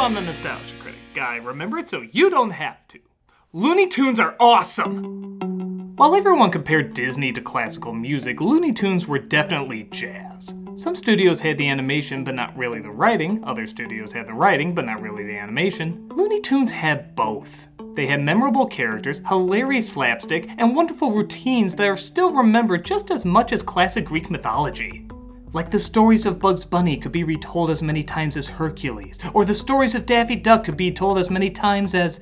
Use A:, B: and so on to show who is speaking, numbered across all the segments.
A: I'm the Nostalgia Critic guy. Remember it so you don't have to. Looney Tunes are awesome! While everyone compared Disney to classical music, Looney Tunes were definitely jazz. Some studios had the animation but not really the writing, other studios had the writing but not really the animation. Looney Tunes had both. They had memorable characters, hilarious slapstick, and wonderful routines that are still remembered just as much as classic Greek mythology. Like the stories of Bugs Bunny could be retold as many times as Hercules, or the stories of Daffy Duck could be told as many times as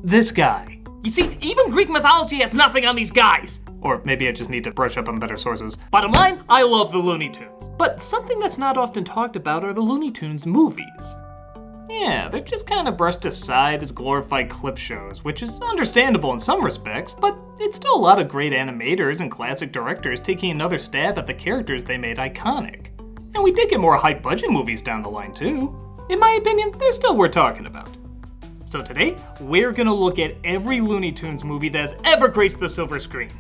A: this guy. You see, even Greek mythology has nothing on these guys! Or maybe I just need to brush up on better sources. Bottom line, I love the Looney Tunes. But something that's not often talked about are the Looney Tunes movies. Yeah, they're just kind of brushed aside as glorified clip shows, which is understandable in some respects, but it's still a lot of great animators and classic directors taking another stab at the characters they made iconic. And we did get more high-budget movies down the line too. In my opinion, they're still worth talking about. So today, we're gonna look at every Looney Tunes movie that has ever graced the silver screen.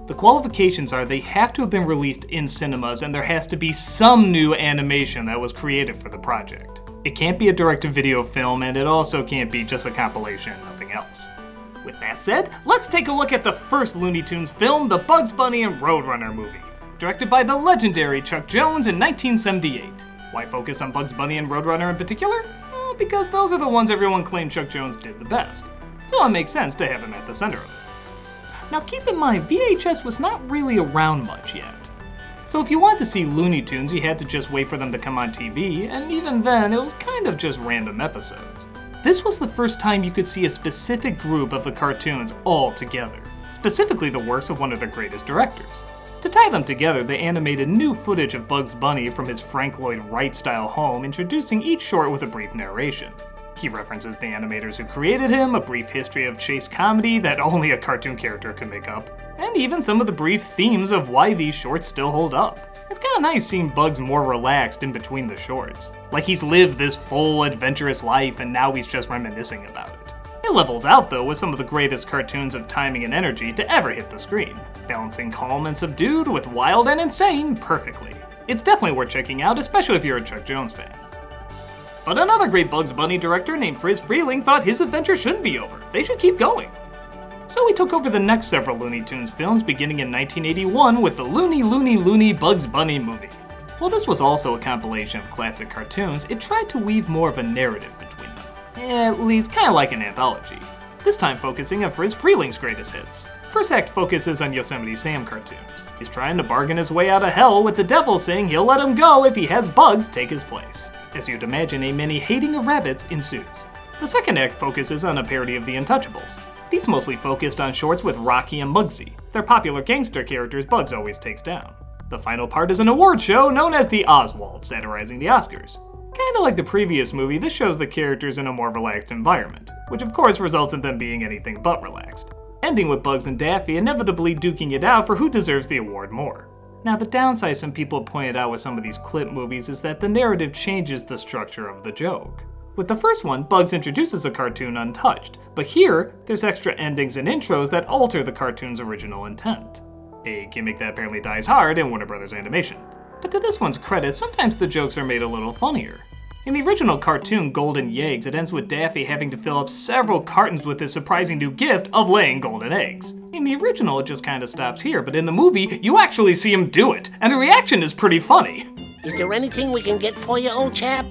A: The qualifications are they have to have been released in cinemas and there has to be some new animation that was created for the project. It can't be a direct-to-video film and it also can't be just a compilation and nothing else. With that said, let's take a look at the first Looney Tunes film, the Bugs Bunny and Roadrunner movie. Directed by the legendary Chuck Jones in 1978. Why focus on Bugs Bunny and Roadrunner in particular? Well, because those are the ones everyone claimed Chuck Jones did the best. So it makes sense to have him at the center of it. Now keep in mind, VHS was not really around much yet. So if you wanted to see Looney Tunes, you had to just wait for them to come on TV, and even then, it was kind of just random episodes. This was the first time you could see a specific group of the cartoons all together, specifically the works of one of their greatest directors. To tie them together, they animated new footage of Bugs Bunny from his Frank Lloyd Wright-style home, introducing each short with a brief narration. He references the animators who created him, a brief history of chase comedy that only a cartoon character could make up, and even some of the brief themes of why these shorts still hold up. It's kinda nice seeing Bugs more relaxed in between the shorts. Like he's lived this full, adventurous life and now he's just reminiscing about it. It levels out though with some of the greatest cartoons of timing and energy to ever hit the screen, balancing calm and subdued with wild and insane perfectly. It's definitely worth checking out, especially if you're a Chuck Jones fan. But another great Bugs Bunny director named Friz Freleng thought his adventure shouldn't be over. They should keep going. So he took over the next several Looney Tunes films beginning in 1981 with the Looney Bugs Bunny movie. While this was also a compilation of classic cartoons, it tried to weave more of a narrative between them. At least kinda like an anthology. This time focusing on Friz Freleng's greatest hits. First act focuses on Yosemite Sam cartoons. He's trying to bargain his way out of hell with the devil saying he'll let him go if he has Bugs take his place. As you'd imagine, a many hating of rabbits ensues. The second act focuses on a parody of the Untouchables. These mostly focused on shorts with Rocky and Muggsy, their popular gangster characters Bugs always takes down. The final part is an award show known as the Oswald, satirizing the Oscars. Kinda like the previous movie, this shows the characters in a more relaxed environment, which of course results in them being anything but relaxed. Ending with Bugs and Daffy inevitably duking it out for who deserves the award more. Now the downside some people have pointed out with some of these clip movies is that the narrative changes the structure of the joke. With the first one, Bugs introduces a cartoon untouched, but here, there's extra endings and intros that alter the cartoon's original intent. A gimmick that apparently dies hard in Warner Brothers animation. But to this one's credit, sometimes the jokes are made a little funnier. In the original cartoon Golden Yeggs, it ends with Daffy having to fill up several cartons with his surprising new gift of laying golden eggs. In the original, it just kinda stops here, but in the movie, you actually see him do it, and the reaction is pretty funny.
B: Is there anything we can get for you, old chap?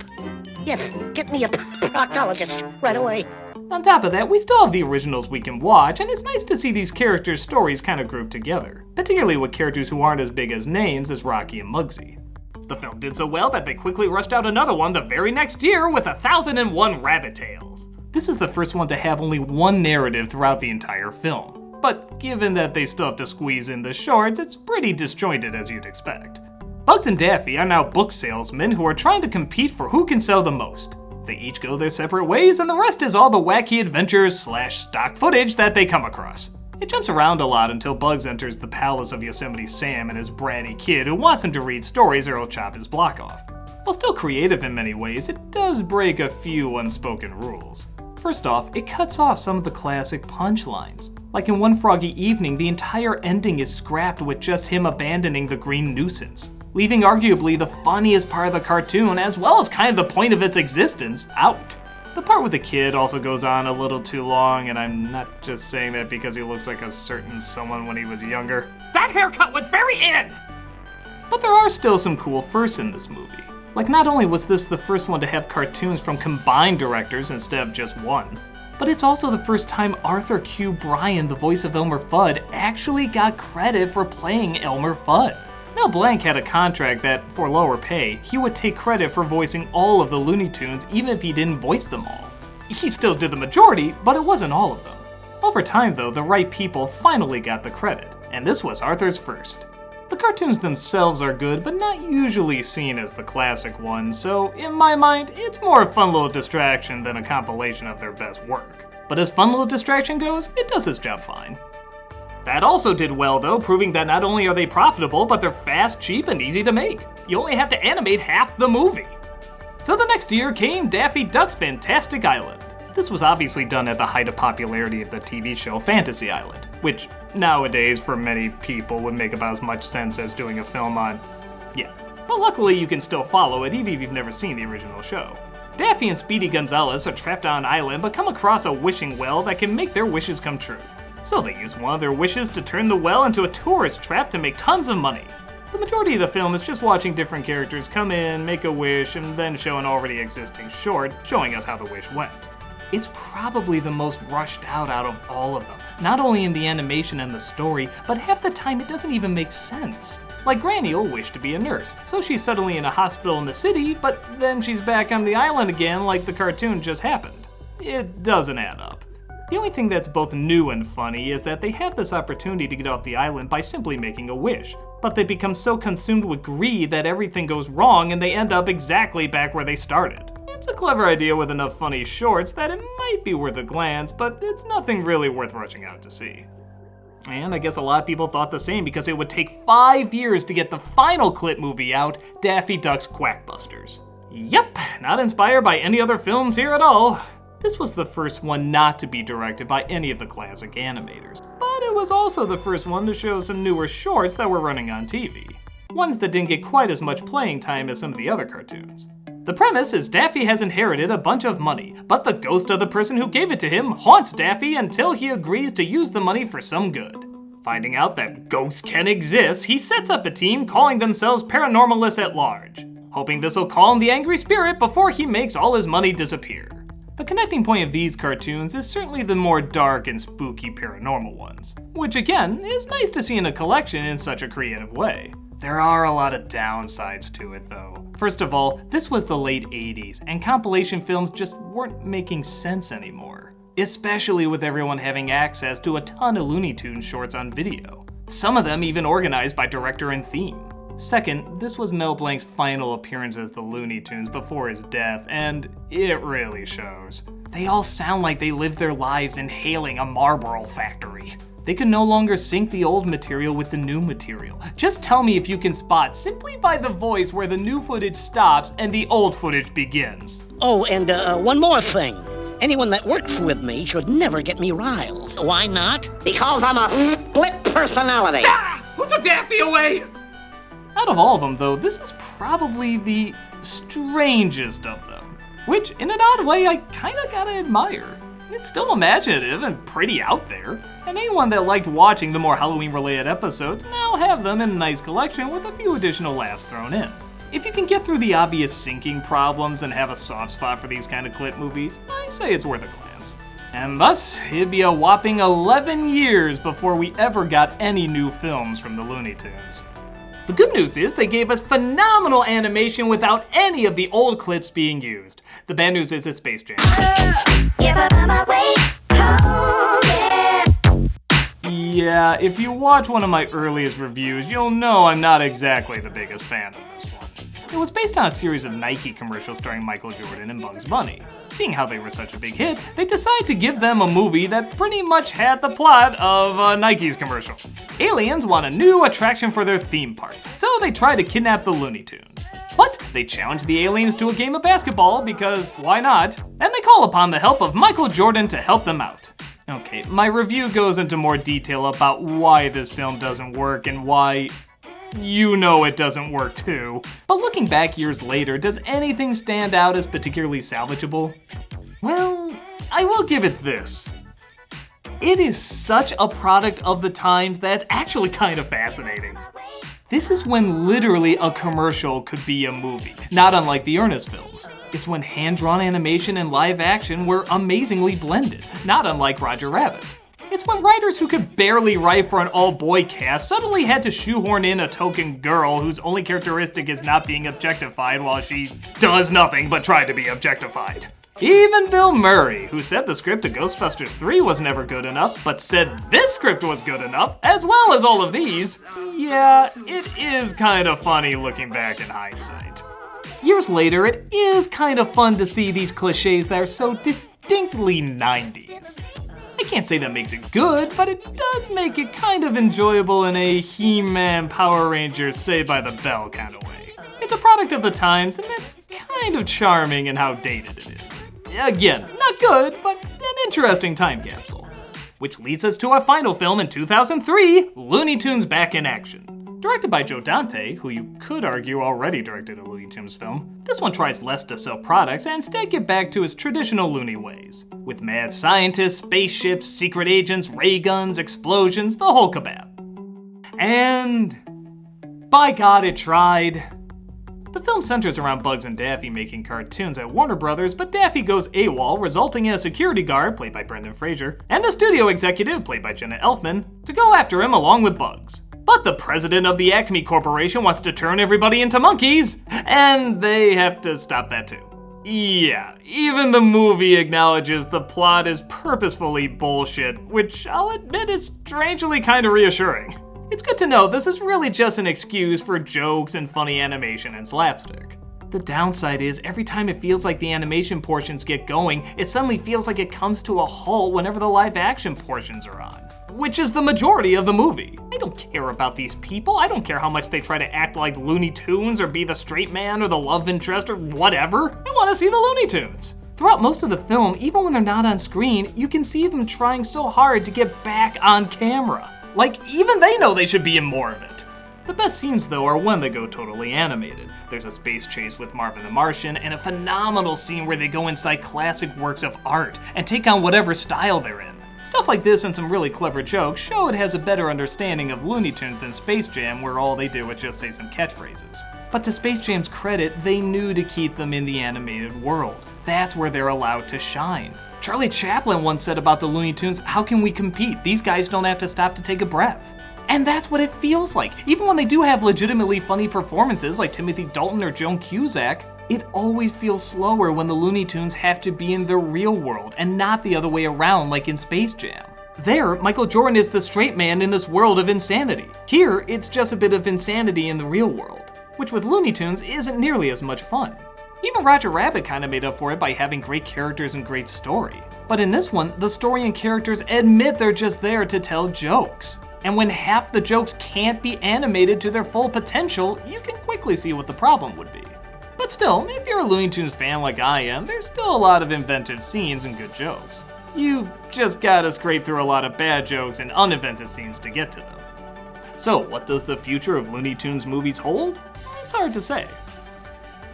B: Yes, get me a proctologist right away.
A: On top of that, we still have the originals we can watch, and it's nice to see these characters' stories kinda grouped together, particularly with characters who aren't as big as names as Rocky and Muggsy. The film did so well that they quickly rushed out another one the very next year with 1001 Rabbit Tales. This is the first one to have only one narrative throughout the entire film, but given that they still have to squeeze in the shorts, it's pretty disjointed as you'd expect. Bugs and Daffy are now book salesmen who are trying to compete for who can sell the most. They each go their separate ways, and the rest is all the wacky adventures / stock footage that they come across. It jumps around a lot until Bugs enters the palace of Yosemite Sam and his bratty kid who wants him to read stories or he'll chop his block off. While still creative in many ways, it does break a few unspoken rules. First off, it cuts off some of the classic punchlines. Like in One Froggy Evening, the entire ending is scrapped with just him abandoning the green nuisance. leaving arguably the funniest part of the cartoon, as well as kind of the point of its existence, out. The part with the kid also goes on a little too long, and I'm not just saying that because he looks like a certain someone when he was younger. That haircut was very in! But there are still some cool firsts in this movie. Like, not only was this the first one to have cartoons from combined directors instead of just one, but it's also the first time Arthur Q. Bryan, the voice of Elmer Fudd, actually got credit for playing Elmer Fudd. Mel Blanc had a contract that, for lower pay, he would take credit for voicing all of the Looney Tunes even if he didn't voice them all. He still did the majority, but it wasn't all of them. Over time though, the right people finally got the credit, and this was Arthur's first. The cartoons themselves are good, but not usually seen as the classic ones, so in my mind, it's more a fun little distraction than a compilation of their best work. But as fun little distraction goes, it does its job fine. That also did well though, proving that not only are they profitable, but they're fast, cheap, and easy to make. You only have to animate half the movie. So the next year came Daffy Duck's Fantastic Island. This was obviously done at the height of popularity of the TV show Fantasy Island, which nowadays for many people would make about as much sense as doing a film on, yeah. But luckily you can still follow it even if you've never seen the original show. Daffy and Speedy Gonzales are trapped on an island but come across a wishing well that can make their wishes come true. So they use one of their wishes to turn the well into a tourist trap to make tons of money. The majority of the film is just watching different characters come in, make a wish, and then show an already existing short showing us how the wish went. It's probably the most rushed out of all of them, not only in the animation and the story, but half the time it doesn't even make sense. Like Granny will wish to be a nurse, so she's suddenly in a hospital in the city, but then she's back on the island again like the cartoon just happened. It doesn't add up. The only thing that's both new and funny is that they have this opportunity to get off the island by simply making a wish, but they become so consumed with greed that everything goes wrong and they end up exactly back where they started. It's a clever idea with enough funny shorts that it might be worth a glance, but it's nothing really worth rushing out to see. And I guess a lot of people thought the same because it would take 5 years to get the final clip movie out, Daffy Duck's Quackbusters. Yep, not inspired by any other films here at all. This was the first one not to be directed by any of the classic animators, but it was also the first one to show some newer shorts that were running on TV. Ones that didn't get quite as much playing time as some of the other cartoons. The premise is Daffy has inherited a bunch of money, but the ghost of the person who gave it to him haunts Daffy until he agrees to use the money for some good. Finding out that ghosts can exist, he sets up a team calling themselves Paranormalists at Large, hoping this'll calm the angry spirit before he makes all his money disappear. The connecting point of these cartoons is certainly the more dark and spooky paranormal ones, which again, is nice to see in a collection in such a creative way. There are a lot of downsides to it though. First of all, this was the late 80s, and compilation films just weren't making sense anymore, especially with everyone having access to a ton of Looney Tunes shorts on video, some of them even organized by director and theme. Second, this was Mel Blanc's final appearance as the Looney Tunes before his death, and it really shows. They all sound like they lived their lives inhaling a Marlboro factory. They can no longer sync the old material with the new material. Just tell me if you can spot simply by the voice where the new footage stops and the old footage begins.
B: Oh, and one more thing. Anyone that works with me should never get me riled. Why not? Because I'm a split personality.
A: Ah! Who took Daffy away? Out of all of them though, this is probably the strangest of them, which in an odd way I kinda gotta admire. It's still imaginative and pretty out there, and anyone that liked watching the more Halloween-related episodes now have them in a nice collection with a few additional laughs thrown in. If you can get through the obvious syncing problems and have a soft spot for these kind of clip movies, I say it's worth a glance. And thus, it'd be a whopping 11 years before we ever got any new films from the Looney Tunes. The good news is they gave us phenomenal animation without any of the old clips being used. The bad news is it's Space Jam. Yeah, if you watch one of my earliest reviews, you'll know I'm not exactly the biggest fan of this one. It was based on a series of Nike commercials starring Michael Jordan and Bugs Bunny. Seeing how they were such a big hit, they decided to give them a movie that pretty much had the plot of Nike's commercial. Aliens want a new attraction for their theme park, so they try to kidnap the Looney Tunes. But they challenge the aliens to a game of basketball because why not? And they call upon the help of Michael Jordan to help them out. Okay, my review goes into more detail about why this film doesn't work and why you know it doesn't work too. But looking back years later, does anything stand out as particularly salvageable? Well, I will give it this. It is such a product of the times that it's actually kind of fascinating. This is when literally a commercial could be a movie, not unlike the Ernest films. It's when hand-drawn animation and live action were amazingly blended, not unlike Roger Rabbit. It's when writers who could barely write for an all-boy cast suddenly had to shoehorn in a token girl whose only characteristic is not being objectified while she does nothing but try to be objectified. Even Bill Murray, who said the script to Ghostbusters 3 was never good enough, but said this script was good enough, as well as all of these. Yeah, it is kind of funny looking back in hindsight. Years later, it is kind of fun to see these cliches that are so distinctly 90s. I can't say that makes it good, but it does make it kind of enjoyable in a He-Man, Power Rangers, Saved by the Bell kind of way. It's a product of the times, and that's kind of charming in how dated it is. Again, not good, but an interesting time capsule. Which leads us to our final film in 2003, Looney Tunes Back in Action. Directed by Joe Dante, who you could argue already directed a Looney Tunes film, this one tries less to sell products and instead get back to his traditional Looney ways. With mad scientists, spaceships, secret agents, ray guns, explosions, the whole kebab. And by God, it tried. The film centers around Bugs and Daffy making cartoons at Warner Brothers, but Daffy goes AWOL, resulting in a security guard, played by Brendan Fraser, and a studio executive, played by Jenna Elfman, to go after him along with Bugs. But the president of the Acme Corporation wants to turn everybody into monkeys, and they have to stop that too. Yeah, even the movie acknowledges the plot is purposefully bullshit, which I'll admit is strangely kind of reassuring. It's good to know this is really just an excuse for jokes and funny animation and slapstick. The downside is every time it feels like the animation portions get going, it suddenly feels like it comes to a halt whenever the live action portions are on. Which is the majority of the movie. I don't care about these people. I don't care how much they try to act like Looney Tunes or be the straight man or the love interest or whatever. I want to see the Looney Tunes. Throughout most of the film, even when they're not on screen, you can see them trying so hard to get back on camera. Like, even they know they should be in more of it. The best scenes, though, are when they go totally animated. There's a space chase with Marvin the Martian, and a phenomenal scene where they go inside classic works of art and take on whatever style they're in. Stuff like this and some really clever jokes show it has a better understanding of Looney Tunes than Space Jam, where all they do is just say some catchphrases. But to Space Jam's credit, they knew to keep them in the animated world. That's where they're allowed to shine. Charlie Chaplin once said about the Looney Tunes, "How can we compete? These guys don't have to stop to take a breath." And that's what it feels like. Even when they do have legitimately funny performances like Timothy Dalton or Joan Cusack, it always feels slower when the Looney Tunes have to be in the real world and not the other way around like in Space Jam. There, Michael Jordan is the straight man in this world of insanity. Here, it's just a bit of insanity in the real world, which with Looney Tunes isn't nearly as much fun. Even Roger Rabbit kind of made up for it by having great characters and great story. But in this one, the story and characters admit they're just there to tell jokes. And when half the jokes can't be animated to their full potential, you can quickly see what the problem would be. But still, if you're a Looney Tunes fan like I am, there's still a lot of inventive scenes and good jokes. You just gotta scrape through a lot of bad jokes and uninventive scenes to get to them. So, what does the future of Looney Tunes movies hold? It's hard to say.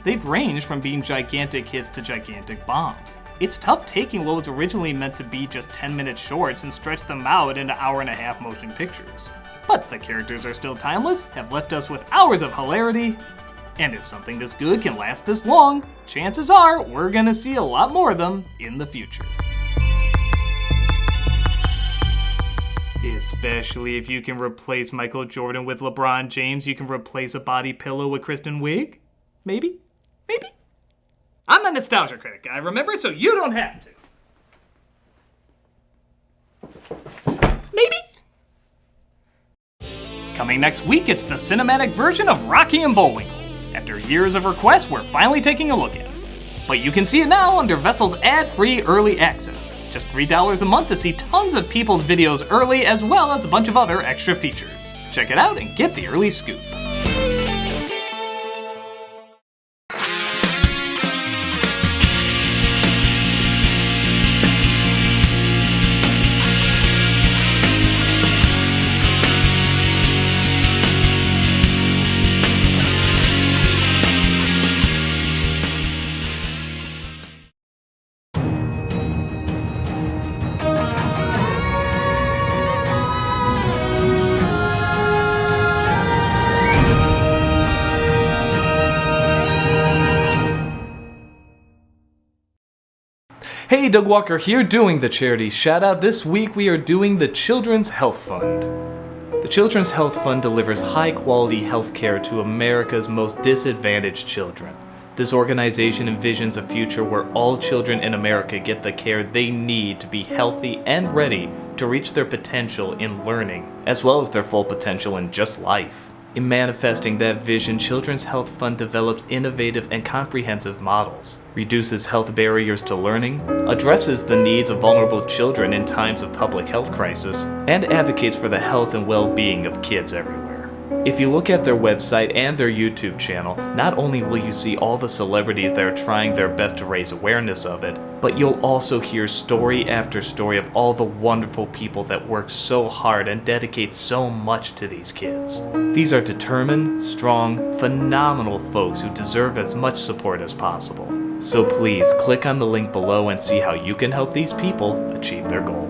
A: They've ranged from being gigantic hits to gigantic bombs. It's tough taking what was originally meant to be just 10-minute shorts and stretch them out into hour-and-a-half motion pictures. But the characters are still timeless, have left us with hours of hilarity, and if something this good can last this long, chances are we're gonna see a lot more of them in the future. Especially if you can replace Michael Jordan with LeBron James, you can replace a body pillow with Kristen Wiig? Maybe? Maybe? I'm the Nostalgia Critic guy, remember? So you don't have to. Maybe? Coming next week, it's the cinematic version of Rocky and Bullwinkle. After years of requests, we're finally taking a look at it. But you can see it now under Vessel's ad-free early access. Just $3 a month to see tons of people's videos early, as well as a bunch of other extra features. Check it out and get the early scoop. Hey, Doug Walker here doing the charity shout out. This week we are doing the Children's Health Fund. The Children's Health Fund delivers high quality health care to America's most disadvantaged children. This organization envisions a future where all children in America get the care they need to be healthy and ready to reach their potential in learning, as well as their full potential in just life. In manifesting that vision, Children's Health Fund develops innovative and comprehensive models, reduces health barriers to learning, addresses the needs of vulnerable children in times of public health crisis, and advocates for the health and well-being of kids everywhere. If you look at their website and their YouTube channel, not only will you see all the celebrities that are trying their best to raise awareness of it, but you'll also hear story after story of all the wonderful people that work so hard and dedicate so much to these kids. These are determined, strong, phenomenal folks who deserve as much support as possible. So please click on the link below and see how you can help these people achieve their goal.